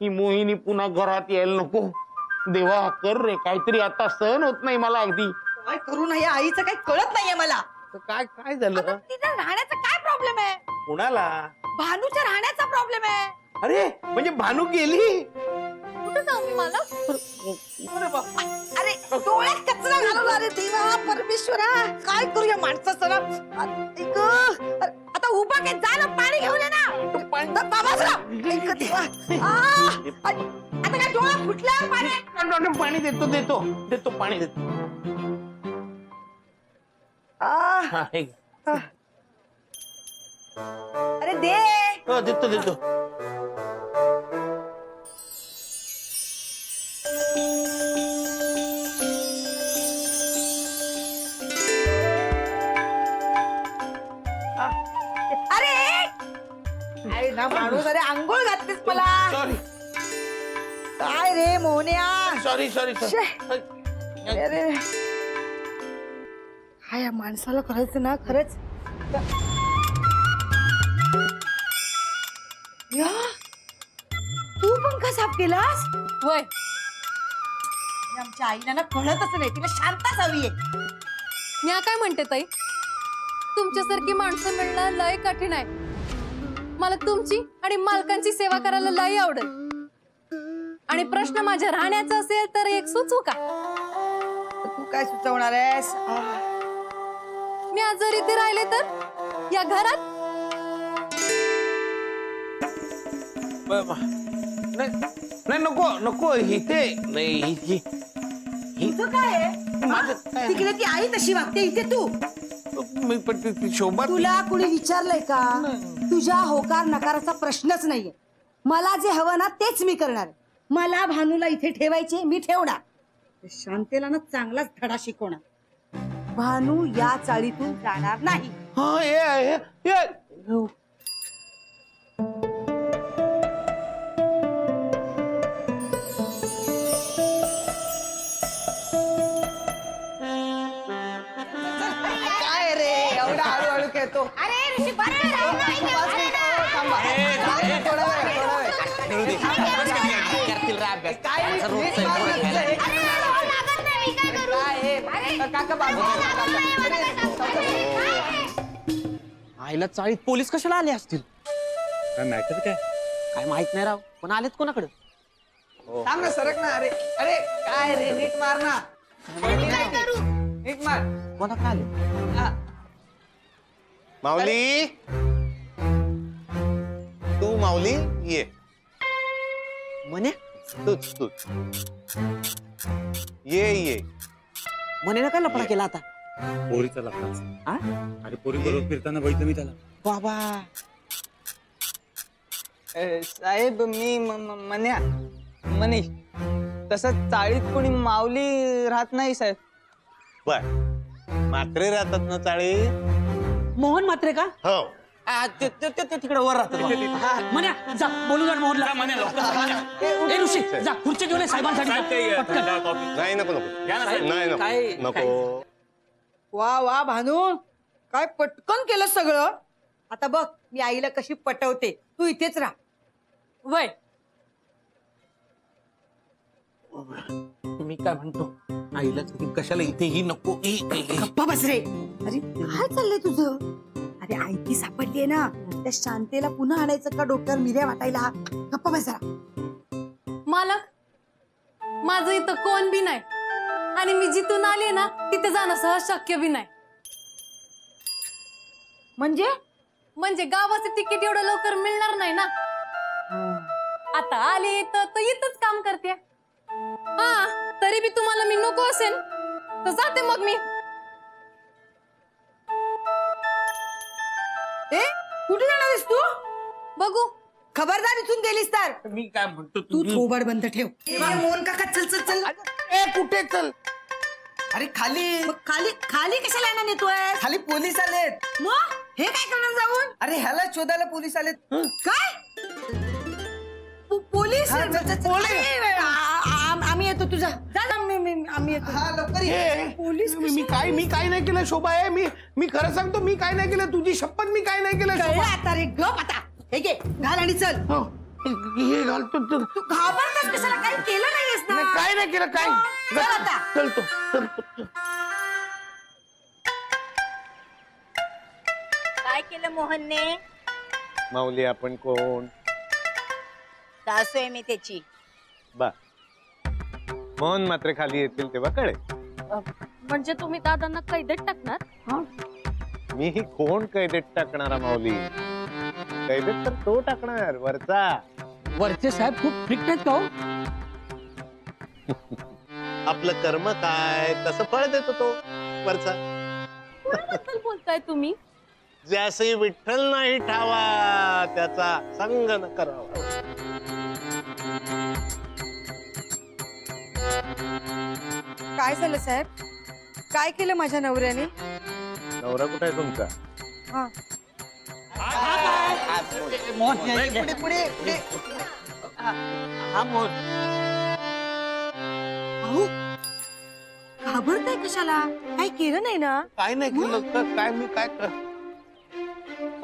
ही मोहिनी पुन्हा घरात यायला नको. देवा कर रे काहीतरी, आता सहन होत नाही मला अगदी. काय करू नये आईचं काही कळत नाहीये मला. काय काय झालं? तिच्या राहण्याचा काय प्रॉब्लेम आहे? कुणाला? भानूच्या राहण्याचा प्रॉब्लेम आहे. अरे म्हणजे भानू गेली? कुठे जाऊ मी मला? अरे डोळ्यात कचरा घालवला रे देवा परमेश्वरा. काय करू या माणसाचं ना. आता उभा काय जा ना, पाणी घेऊन ये ना बाबा. आता काय डोळा फुटला? पाणी देतो देतो देतो पाणी देतो. अरे दे. देतो देतो. अरे ना माणूस, अरे आंघोळ घातलीस मला. सॉरी. काय रे मोहन्या. Sorry sorry. अरे हा या माणसाला करायचं ना खरंच. या तू पंखा साफ केलास? वय आमच्या आईला ना कळतच नाही, तिला शांतच हवीये. मी काय म्हणते ताई, तुमच्यासारखी माणसं मिळणं लय कठीण आहे. मला तुमची आणि मालकांची सेवा करायला लय आवडेल. आणि प्रश्न माझ्या राहण्याचा असेल तर एक सुचवू का? तू काय सुचवणार आहेस? मी आज जर इथे राहिले तर या घरात नाही नको नको. इथे नाही. इथं काय आहे? तिकडे ती आई तशी वागते, इथे तू. मी पण शोभा. तुला कुणी विचारलंय का? तुझ्या होकार नकाराचा प्रश्नच नाहीये. मला जे हवं ना तेच मी करणार. मला भानूला इथे ठेवायचे, मी ठेवणार. शांतेला ना चांगलाच धडा शिकवणार. भानू या चाळीतून जाणार नाही. हा ये काय रे एवढा हळूहळू खेळतो? अरे ऋषी आईला चाळीत पोलीस कशाला आले असतील? काय मॅटर काय? काय माहित नाही राव, पण आलेत कोणाकडे? थांब ना, सरक ना. अरे अरे काय रे, नीट मार ना. नीट मार. कोणाकडे आले? माऊली, तू माऊली ये. म्हणे तूच ये ये. म्हणे काय लफडा केला आता? पोरीचा लफडा. अरे पोरी बरोबर फिरताना बघितलं मी त्याला. बाबा साहेब मी मनीष. तसं चाळीत कोणी माऊली राहत नाही साहेब. बर, मात्रे राहतात ना चाळी? मोहन मात्रे का? हो. तिकडे वर राहतात. म्हण्या जा बोलू जा मोहनला. ए ऋषी जा, खुर्ची घेऊन ये साहेबांसाठी. नाही नको नको. नाही नको. वा वा भानू, काय पटकन केलं सगळं. आता बघ मी आईला कशी पटवते. तू इथेच राहा. वय मी काय म्हणतो, आईला कशाला इथेही नको. गप्पा बस रे. अरे काय चाललंय तुझं? अरे आई ती सापडलीये ना, त्या शांतेला पुन्हा आणायचं का डोक्यावर मिऱ्या वाटायला? गप्पा बस जरा. मालक, माझं इथं कोण बी नाही आणि मी जिथून आले ना तिथे जाणं सहज शक्य बी नाही. म्हणजे गावाचं तिकीट एवढं लवकर मिळणार नाही ना. आता आले तर इथंच काम करते. हा तरी बी तुम्हाला मी नको असेल तर जाते मग मी. कुठे जाणार आहेस तू? बघू. खबरदार इथून गेलीस तर. मी काय म्हणतो, तू थोबाड बंद ठेव. मोहन काका चल चल चल. कुठे चल? अरे खाली. खाली खाली कशाला येणार नेतोय? खाली पोलीस आलेत. मग हे काय करणार जाऊन? अरे ह्याला शोधायला पोलीस आलेत. काय पोलीस? आम्ही येतो. तुझा आम्ही येतो. हा लवकर ये. पोलीस मी काय नाही केलं शोभा. आहे मी खरं सांगतो, मी काय नाही केलं. तुझी शपथ मी काय नाही केलं शोभा. आता रे गप. आता हे घे घाल आणि चल. हे घालतो तू घाबरतोस कशाला? काही केलं नाहीयेस ना? काय नाही केलं काय चल आता. चलतो काय केलं मोहनने? माऊली आपण कोण? सासू आहे मी त्याची. बा मोहन मात्र खाली येतील तेव्हा कळेल. म्हणजे तुम्ही दादांना कैदेत टाकणार? मी ही कोण कैदेत टाकणारा माऊली? कैदेत तर तो टाकणार वरचा. वरचे साहेब खूप फ्रिक्ट आहेत का हो? आपलं कर्म काय तसं फळ देतो तो वरचा. कोणाबद्दल बोलताय तुम्ही? ज्यासी विठ्ठल नाही ठावा त्याचा संग न करावा. काय झालं साहेब? काय केलं माझ्या नवऱ्याने? नवरा कुठे आहे तुमचा? हा मोहन पुढे पुढे पुढे. हा मोहन. भाऊ घाबरताय कशाला? काही केलं नाही ना? काय नाही केलं तर काय मी काय कर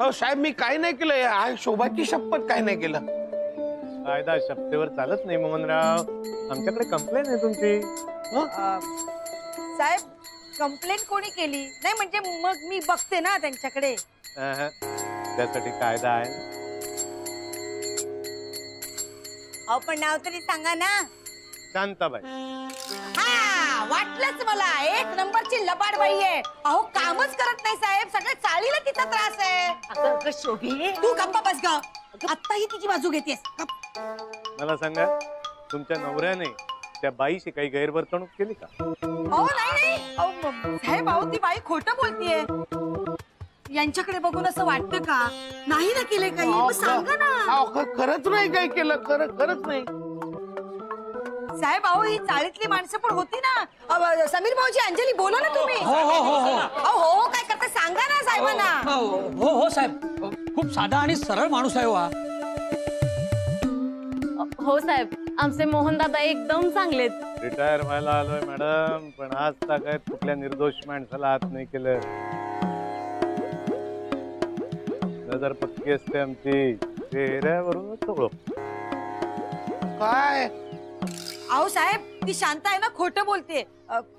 हो साहेब मी काय नाही केलं आज शोभाची शपथ काय नाही केलं. कायदा शब्देवर चालत नाही मोहनराव. आमच्याकडे कंप्लेन आहे तुमची. साहेब कंप्लेंट कोणी केली नाही? म्हणजे मग मी बघते ना त्यांच्याकडे. त्यासाठी कायदा आहे. अहो पण नाव तरी सांगा ना. शांताबाई. हा वाटलंच मला. एक नंबरची लबाड बाई आहे. अहो कामच करत नाही साहेब. सगळ्या चाळीला तिचा त्रास आहे. अगं शोभे, तू गप्पा बस ग. आत्ताही तिची बाजू घेतेस. मला सांगा तुमच्या नवऱ्याने त्या बाईशी काही गैरवर्तणूक केली का? अहो नाही. साहेब अहो ती बाई खोटं बोलतीये. यांच्याकडे बघून असं वाटतं का? नाही ना केलंय काही? मग सांगा ना. अहो, खरंच नाही काय केलं खरंच नाही. साहेब अहो ही चाळीतली माणसं पण होती ना. समीर भाऊजी, अंजली बोला ना तुम्ही. हो हो हो हो हो काय करता सांगा ना साहेबांना. हो हो साहेब. खूप साधा आणि सरळ माणूस आहे हा. हो साहेब, आमचे मोहन दादा एकदम चांगलेत. रिटायर व्हायला आलोय मॅडम, पण आज ताकद कुठल्या निर्दोष माणसाला हात नाही केलं. नजर पक्की असते आमची. चेहऱ्यावरूनच ओळख. काय अहो साहेब ती शांत आहे ना, खोटं बोलते.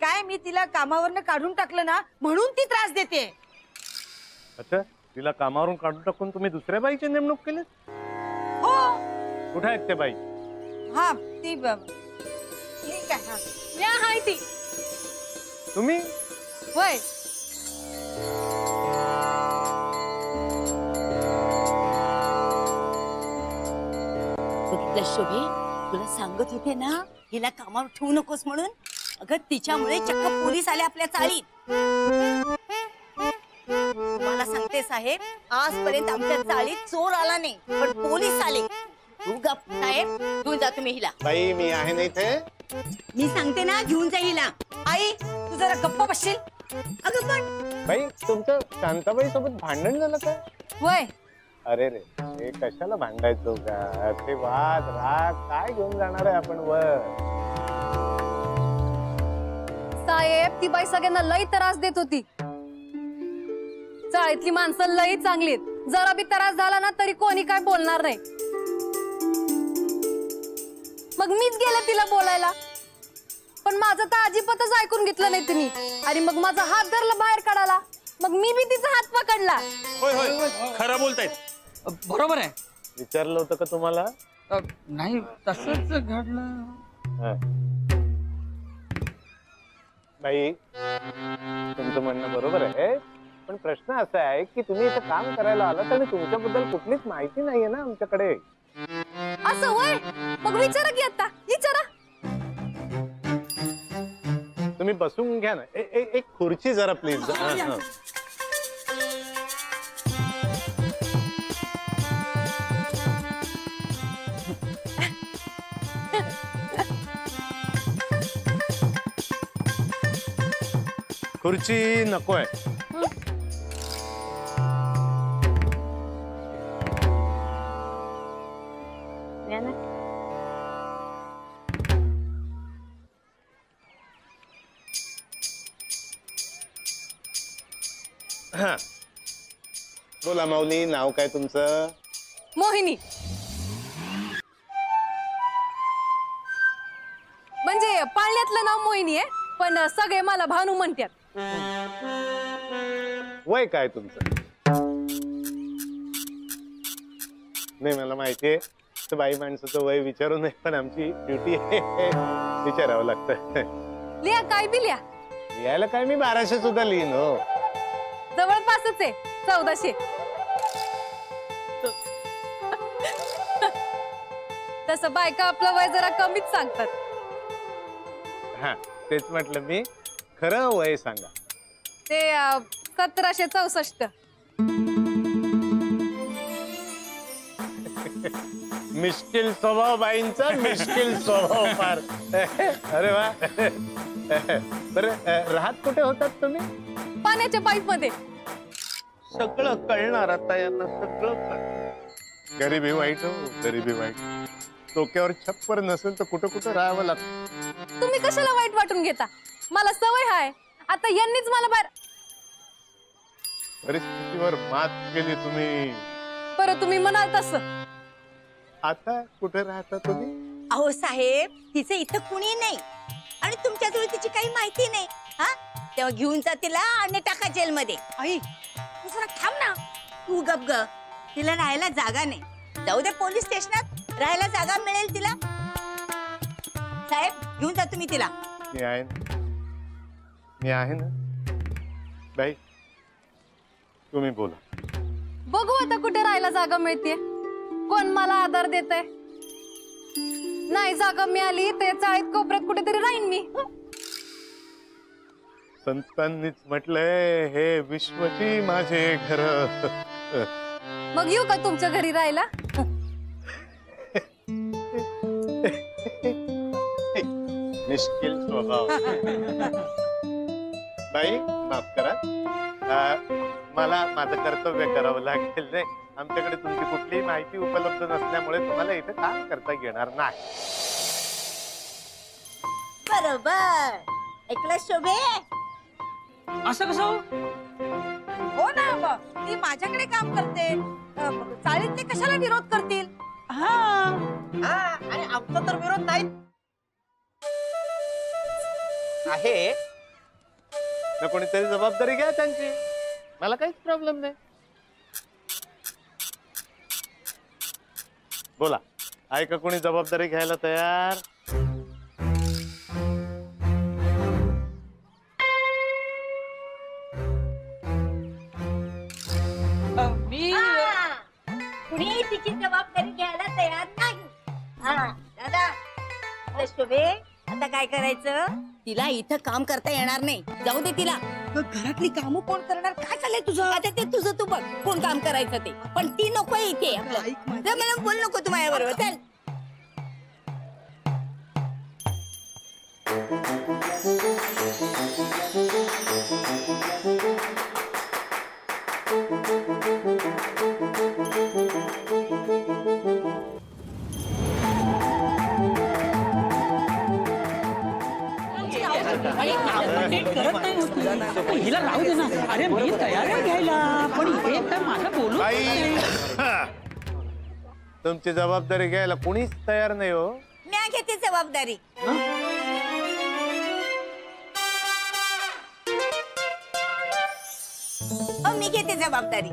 काय मी तिला कामावरनं काढून टाकलं ना म्हणून ती त्रास देते. अच्छा, तिला कामावरून काढून टाकून तुम्ही दुसऱ्या बाईची नेमणूक केली? हो कुठे आहेत त्या बाई? हा ती ठीक आहे. हा. या हाय ती. तुम्ही? वय बघितलं शोभे, तुला सांगत होते ना हिला कामावर ठेवू नकोस म्हणून. अगं तिच्यामुळे चक्क पोलीस आले आपल्या चाळीत. मला सांगते साहेब, आजपर्यंत आमच्या चाळीत चोर आला नाही, पण पोलीस आले. तू गप साहेब, घेऊन जा तुम्ही हिला. बाई मी आहे ना इथे. मी सांगते ना, घेऊन जा हिला. आई तू जरा गप्प बसशील. अगं पण बाई तुमचं शांताबाई सोबत भांडण झालं का? वय अरे रे, हे कशाला भांडायचो का? ते वाद राग काय घेऊन जाणार आहे आपण वर? साहेब ती बाई सगळ्यांना लई त्रास देत होती. चाळीतली माणसं लई चांगलीत. जरा बी त्रास झाला ना तरी कोणी काय बोलणार नाही. मग मीच गेले तिला बोलायला, पण माझं तर अजिबातच ऐकून घेतलं नाही तुम्ही. आणि मग माझा हात धरला बाहेर काढायला. मग मी बी तिचा हात पकडला. होय होय खरं बोलतायत. बरोबर आहे. विचारलं होतं का तुम्हाला? नाही तसंच घडलं. हा. बाई तुमचं म्हणणं बरोबर आहे, पण प्रश्न असा आहे की तुम्ही इथं काम करायला आलात आणि तुमच्याबद्दल कुठलीच माहिती नाहीये ना आमच्याकडे. असं होय? मग विचारा की आता, विचारा. तुम्ही बसून घ्या ना. एक खुर्ची जरा प्लीज. खुर्ची नकोय. हा बोला माऊली, नाव काय तुमचं? मोहिनी. पाळण्यातलं नाव मोहिनी आहे, पण सगळे मला भानू म्हणतात. वय काय तुमचं? नाही मला माहितीये बाई माणसाचं वय विचारू नये, पण आमची ड्युटी आहे विचारावं लागतं. लिहा काय बी लिहा. यायला काय मी 1200 सुद्धा लिहिन हो. जवळपासच आहे 1400. तसं बायका आपलं वय जरा कमीच सांगतात. हा तेच म्हटलं मी, खरं वय सांगा. ते 1764. मिश्किल स्वभाव बाईंचा, मिश्किल स्वभाव फार. अरे वा. बरं राहत कुठे होतात तुम्ही? पाण्याच्या पाईप मध्ये. सगळं कळणार आता यांना, सगळं कळणार. गरिबी वाईट हो, गरिबी वाईट. डोक्यावर छप्पर नसेल तर कुठं कुठं राहावं लागतं. तुम्ही कशाला वाईट वाटून घेता? मला सवय हाय. आता यांनीच मला बाहेर. परिस्थितीवर मात केली तुम्ही. बरं तुम्ही म्हणाल तसं. आता कुठे राहता तुम्ही? अहो साहेब, तिचं इथं कुणी नाही आणि तुमच्याजवळ तिची काही माहिती नाही. हा तेव्हा घेऊन जा तिला आणि टाका जेलमध्ये. आई तू जरा थांब ना. तू गप ग. तिला राहायला जागा नाही. जाऊ दे पोलीस स्टेशनात, राहायला जागा मिळेल तिला. साहेब घेऊन जा तुम्ही तिला. मी आहे ना, मी आहे ना. बाई तुम्ही बोला. बघू आता कुठे राहायला जागा मिळते. कोण मला आधार देतंय? नाही जागा मिळाली ते चाळीत कोपऱ्यात कुठेतरी राहीन मी. संतांनीच म्हटलंय हे विश्वची माझे घर. मग येऊ का तुमच्या घरी राहायला? निष्किल स्वभाव. बाई माफ करा, मला माझं कर्तव्य करावं लागेल. नाही आमच्याकडे तुमची कुठलीही माहिती उपलब्ध नसल्यामुळे तुम्हाला इथे काम करता येणार नाही. बरोबर ऐकलं शोभे? असं कसं हो? हो ना, ती माझ्याकडे काम करते. चाळीत ते कशाला विरोध करतील? हा आणि आमचा तर विरोध नाही आहे. तर कोणीतरी जबाबदारी घ्या त्यांची. मला काहीच प्रॉब्लेम नाही. बोला, आहे का कोणी जबाबदारी घ्यायला तयार? कुणी तिची जबाबदारी घ्यायला तयार नाही. हा दादा. अरे शोभे आता काय करायचं? तिला इथं काम करता येणार नाही. जाऊ दे तिला. घरातली कामं कोण करणार? काय चाललंय तुझं? आता ते तुझं तू बघ कोण काम करायचं ते. पण ती नको इथे आपलं. ऐक माझं. जा मला बोल नको तू माझ्या बरोबर. चल. करत नाही होती. हिला राहू दे ना. अरे मी तयार आहे घ्यायला, पण हे काय माझं बोलू बाई तुमची जबाबदारी घ्यायला कोणीच तयार नाही हो. मी घेते जबाबदारी. मी घेते जबाबदारी.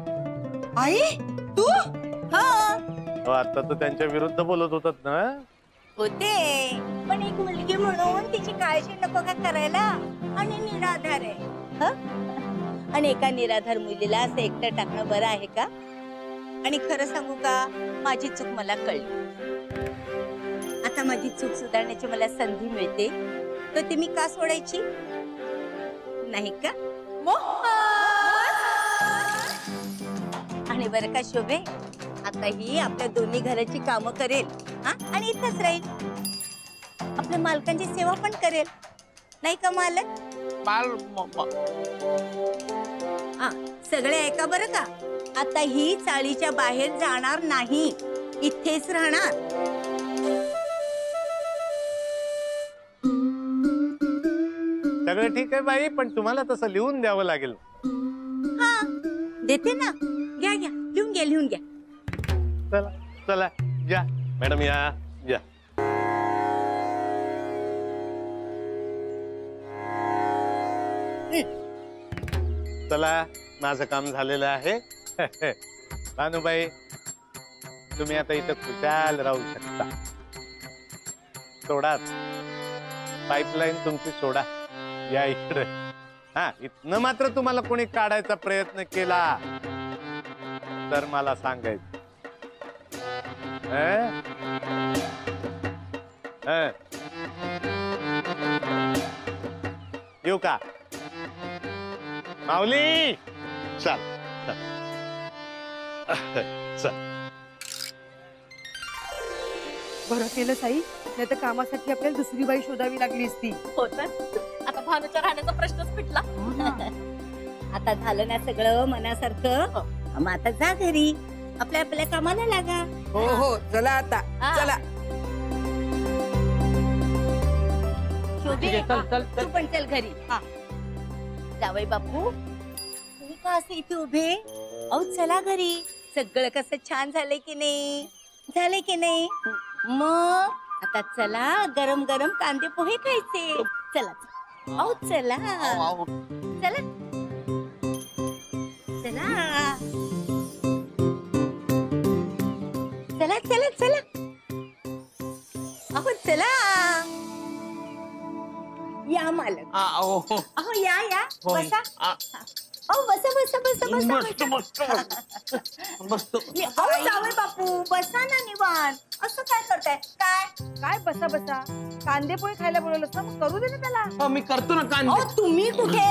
आई तू? हो आता तर त्यांच्या विरुद्ध बोलत होतात ना. होते, पण एक मुलगी म्हणून तिची काळजी नको का करायला? आणि निराधार आहे. हं? आणि एका निराधार मुलीला असं एकटं टाकणं बरं आहे का? आणि खरं सांगू का, माझी चूक मला कळली. आता माझी चूक सुधारण्याची मला संधी मिळते, तर ती मी का सोडायची? नाही का? आणि बरं का शोभे, आता ही आपल्या दोन्ही घराची कामं करेल. हा आणि इथंच राहील. आपल्या मालकांची सेवा पण करेल. नाही का मालक? हा सगळे ऐका बरं का. आता ही चाळीच्या बाहेर जाणार नाही, इथेच राहणार. सगळं ठीक आहे बाई, पण तुम्हाला तसं लिहून द्यावं लागेल. हा देते ना. घ्या घ्या लिहून घ्या लिहून घ्या. चला चला या मॅडम, या या. चला माझं काम झालेलं आहे. भानुबाई तुम्ही आता इथं खुशाल राहू शकता. सोडा पाईपलाईन तुमची सोडा. या इकडे. हा इथनं मात्र तुम्हाला कोणी काढायचा प्रयत्न केला तर मला सांगायचं. येऊ का माऊली? चल चल. बरं केलं साई, नाही तर कामासाठी आपल्याला दुसरी बाई शोधावी लागली असती. होत आता भानुच्या राहण्याचा प्रश्नच मिटला. आता झालं ना सगळं मनासारखं. मग आता जा घरी, आपल्या आपल्या कामाला लागा. हो हो चला आता चला. शोभे चल चल तू पण चल घरी. जावई बापू तुम्ही का असे इथे उभे? अहो चला घरी. सगळं कसं छान झालंय की नाही? झालंय की नाही? मग आता चला गरम गरम कांदे पोहे खायचे. चला अहो चला चला चला चला चला चला अहो चला. या मालक. अहो या या बसा. अहो बसा बसा बसा बसा. अहो जावई बापू बसा ना निवांत. असं काय करताय? काय काय बसा बसा, कांदे पोहे खायला बोलवलं असतं मग करू दे ना त्याला. मी करतो ना कांदे. अहो तुम्ही कुठे?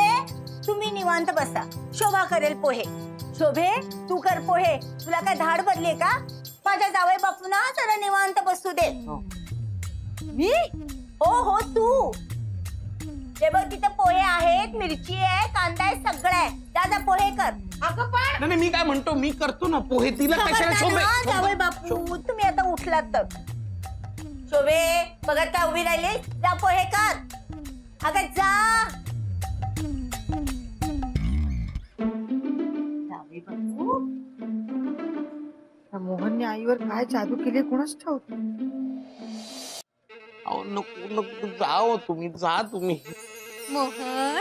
तुम्ही निवांत बसा. शोभा करेल पोहे. शोभे तू कर पोहे. तुला काय धाड भरलीये का? माझ्या जावई बापू ना जरा निवांत बसू दे. मी? हो हो तू. हे बघ तिथे पोहे आहेत, मिरची आहे, कांदा आहे, सगळं आहे. दादा पोहे कर. अगं पण नाही मी काय म्हणतो, मी करतो ना पोहे. तिला कशाला शोभे? जावई बापू तुम्ही आता उठलात तर. शोभे बघत का उभी राहिली? जा पोहे कर. अगं जा. जावई बापू मोहनने आईवर काय जादू केली कोणाच ठाऊक. अहो नको नको जाओ तुम्ही. जा तुम्ही. मोहन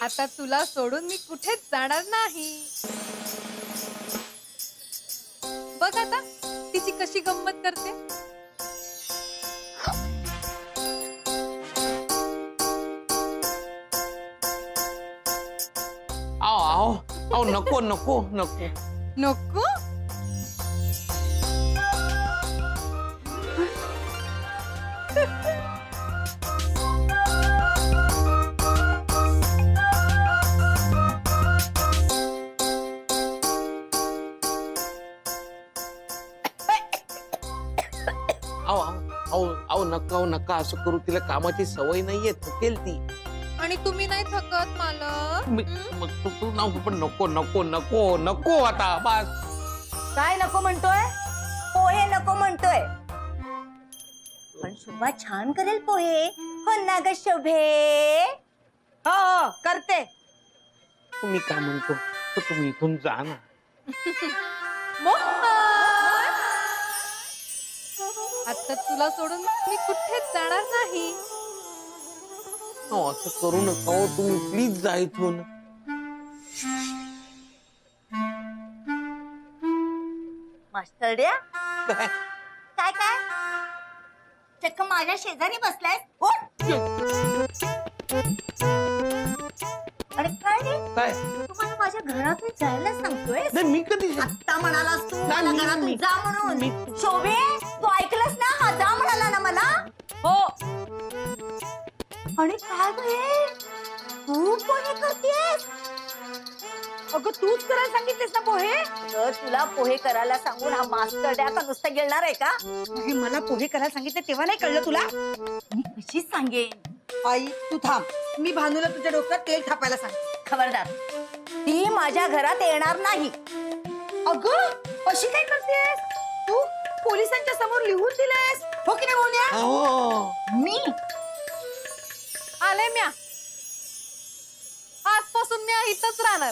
आता तुला सोडून मी कुठेच जाणार नाही. बघ आता तिची कशी गंमत करते. आओ आओ आओ नको नको नको नको. आओ आओ आओ नका नका असं करू. तिला कामाची सवय नाहीये, थकेल ती. आणि तुम्ही नाही थकत मालक? मग तू नको. पण नको नको नको नको आता बस. काय नको म्हणतोय? पोहे नको म्हणतोय. पण शोभा छान करेल पोहे. हो ना ग शोभे? हो हो करते. तुम्ही काय म्हणतो तर तुम्ही इथून जा ना. आता तुला सोडून मी कुठेच जाणार नाही. असं करू नका हो तुम्ही. प्लीज जा इथून. मास्टरड्या काय काय काय चक्क माझ्या शेजारी बसलाय. अरे काय रे? काय तुम्हाला माझ्या घरातून जायला सांगतोय? नाही मी कधी आत्ता म्हणालास तू नाही, मला मी- घरातून मी- जा म्हणून. शोभे तू ऐकलंस ना? हा जा म्हणाला ना मला. हो आणि काय ग हे? तू पोहे करतेस? अगं तूच करायला सांगितलेस ना पोहे. अगं, तुला पोहे करायला सांगून हा मास्टर डॅ का नुसतं गिळणार आहे का? अरे, मला पोहे करायला सांगितले तेव्हा नाही कळलं तुला? मी कशी सांगेन? आई तू थांब, मी भानूला तुझ्या डोक्यात तेल थापायला सांग. खबरदार, ती माझ्या घरात येणार नाही. अगं अशी काय करतेस तू? पोलिसांच्या समोर लिहून दिलेस हो की नाही बोलूया? हो मी आले म्या. आजपासून मी इथंच राहणार.